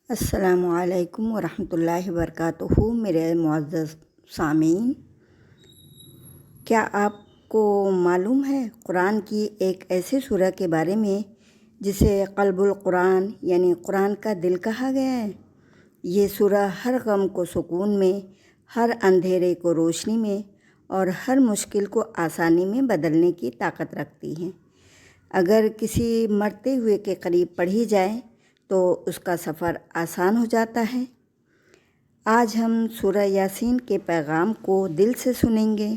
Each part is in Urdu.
السلام علیکم ورحمۃ اللہ وبرکاتہ۔ میرے معزز سامعین، کیا آپ کو معلوم ہے قرآن کی ایک ایسی سورہ کے بارے میں جسے قلب القرآن یعنی قرآن کا دل کہا گیا ہے؟ یہ سورہ ہر غم کو سکون میں، ہر اندھیرے کو روشنی میں اور ہر مشکل کو آسانی میں بدلنے کی طاقت رکھتی ہے۔ اگر کسی مرتے ہوئے کے قریب پڑھی جائے تو اس کا سفر آسان ہو جاتا ہے۔ آج ہم سورہ یاسین کے پیغام کو دل سے سنیں گے،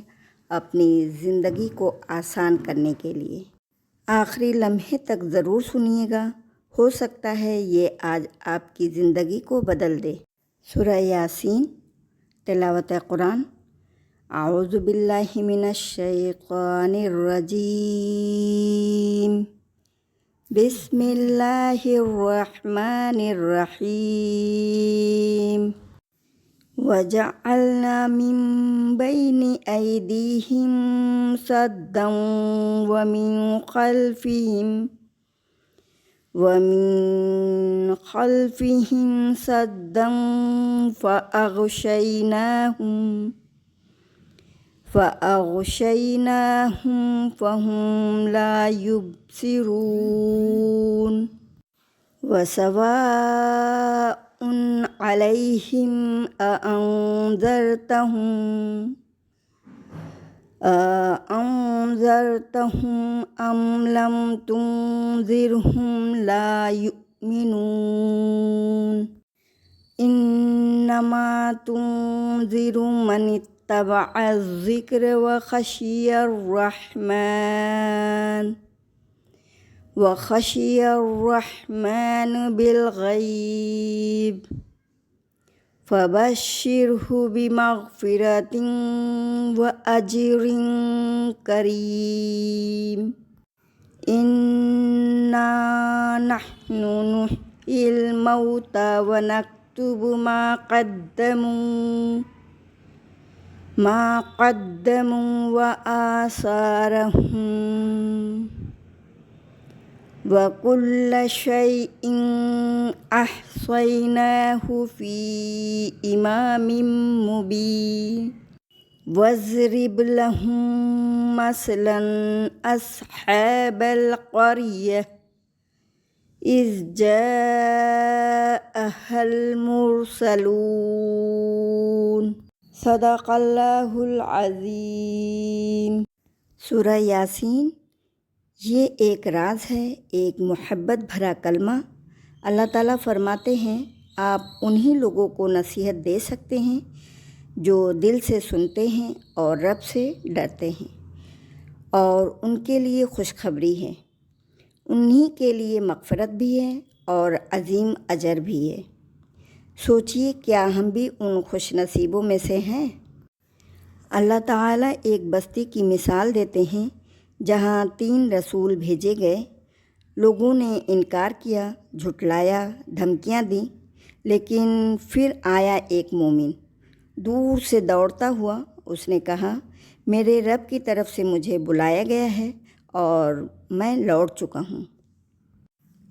اپنی زندگی کو آسان کرنے کے لیے۔ آخری لمحے تک ضرور سنیے گا، ہو سکتا ہے یہ آج آپ کی زندگی کو بدل دے۔ سورہ یاسین، تلاوت قرآن۔ اعوذ باللہ من الشیطان الرجیم، بسم اللہ الرحمن الرحیم۔ وَجَعَلْنَا مِن بَيْنِ أَيْدِيهِمْ سَدًّا وَمِن خَلْفِهِمْ سَدًّا فَأَغْشَيْنَاهُمْ فَهُمْ لَا يُبْصِرُونَ۔ وَسَوَاءٌ عَلَيْهِمْ أَأَنذَرْتَهُمْ أَمْ لَمْ تُنذِرْهُمْ لَا يُؤْمِنُونَ۔ إِنَّمَا تُنذِرُ مَنِ اتَّبَعَ الذِّكْرَ وَخَشِيَ الرَّحْمَنَ بِالْغَيْبِ فَبَشِّرْهُ بِمَغْفِرَةٍ وَأَجْرٍ كَرِيمٍ۔ إِنَّا نَحْنُ نُحْيِي الْمَوْتَى وَنَكْتُبُ ما قدموا وآثارهم وكل شيء أحصيناه في إمام مبين۔ واضرب لهم مثلا أصحاب القرية إذ جاءها المرسلون۔ صدق اللہ العظیم۔ سورہ یاسین یہ ایک راز ہے، ایک محبت بھرا کلمہ۔ اللہ تعالیٰ فرماتے ہیں آپ انہی لوگوں کو نصیحت دے سکتے ہیں جو دل سے سنتے ہیں اور رب سے ڈرتے ہیں، اور ان کے لیے خوشخبری ہے، انہی کے لیے مغفرت بھی ہے اور عظیم اجر بھی ہے۔ سوچئے کیا ہم بھی ان خوش نصیبوں میں سے ہیں؟ اللہ تعالیٰ ایک بستی کی مثال دیتے ہیں جہاں 3 رسول بھیجے گئے، لوگوں نے انکار کیا، جھٹلایا، دھمکیاں دیں، لیکن پھر آیا ایک مومن دور سے دوڑتا ہوا۔ اس نے کہا میرے رب کی طرف سے مجھے بلایا گیا ہے اور میں لوٹ چکا ہوں۔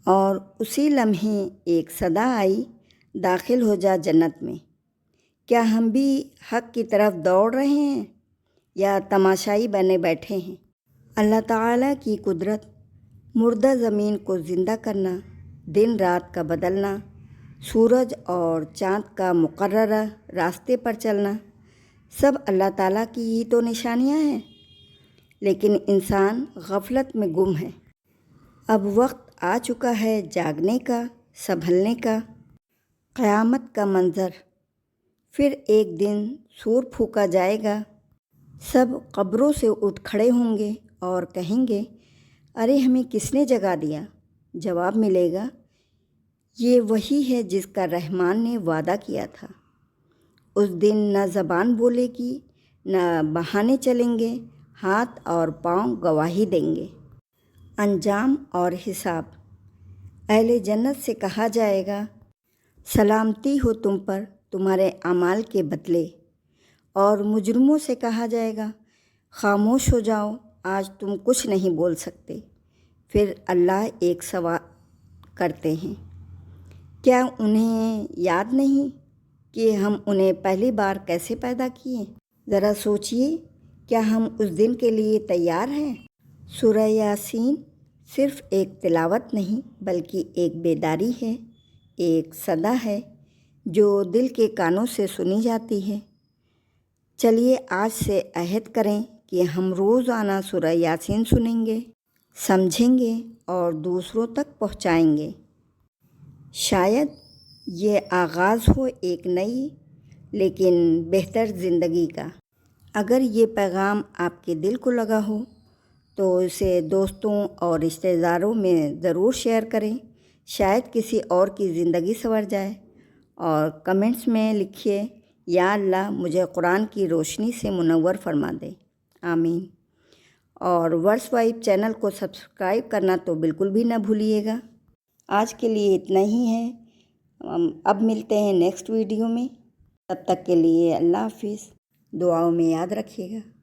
اور اسی لمحے ایک صدا آئی، داخل ہو جا جنت میں۔ کیا ہم بھی حق کی طرف دوڑ رہے ہیں یا تماشائی بنے بیٹھے ہیں؟ اللہ تعالیٰ کی قدرت، مردہ زمین کو زندہ کرنا، دن رات کا بدلنا، سورج اور چاند کا مقررہ راستے پر چلنا، سب اللہ تعالیٰ کی ہی تو نشانیاں ہیں، لیکن انسان غفلت میں گم ہے۔ اب وقت آ چکا ہے جاگنے کا، سنبھلنے کا۔ قیامت کا منظر، پھر ایک دن سور پھونکا جائے گا، سب قبروں سے اٹھ کھڑے ہوں گے اور کہیں گے ارے ہمیں کس نے جگا دیا؟ جواب ملے گا یہ وہی ہے جس کا رحمان نے وعدہ کیا تھا۔ اس دن نہ زبان بولے گی، نہ بہانے چلیں گے، ہاتھ اور پاؤں گواہی دیں گے۔ انجام اور حساب۔ اہل جنت سے کہا جائے گا سلامتی ہو تم پر تمہارے اعمال کے بدلے، اور مجرموں سے کہا جائے گا خاموش ہو جاؤ، آج تم کچھ نہیں بول سکتے۔ پھر اللہ ایک سوال کرتے ہیں کیا انہیں یاد نہیں کہ ہم انہیں پہلی بار کیسے پیدا کیے؟ ذرا سوچئے، کیا ہم اس دن کے لیے تیار ہیں؟ سورہ یاسین صرف ایک تلاوت نہیں بلکہ ایک بیداری ہے، ایک صدا ہے جو دل کے کانوں سے سنی جاتی ہے۔ چلیے آج سے عہد کریں کہ ہم روزانہ سورہ یاسین سنیں گے، سمجھیں گے اور دوسروں تک پہنچائیں گے۔ شاید یہ آغاز ہو ایک نئی لیکن بہتر زندگی کا۔ اگر یہ پیغام آپ کے دل کو لگا ہو تو اسے دوستوں اور رشتہ داروں میں ضرور شیئر کریں، شاید کسی اور کی زندگی سنور جائے۔ اور کمنٹس میں لکھیے، یا اللہ مجھے قرآن کی روشنی سے منور فرما دے، آمین۔ اور ورس وائب چینل کو سبسکرائب کرنا تو بالکل بھی نہ بھولیے گا۔ آج کے لیے اتنا ہی ہے، اب ملتے ہیں نیکسٹ ویڈیو میں، تب تک کے لیے اللہ حافظ، دعاؤں میں یاد رکھیے گا۔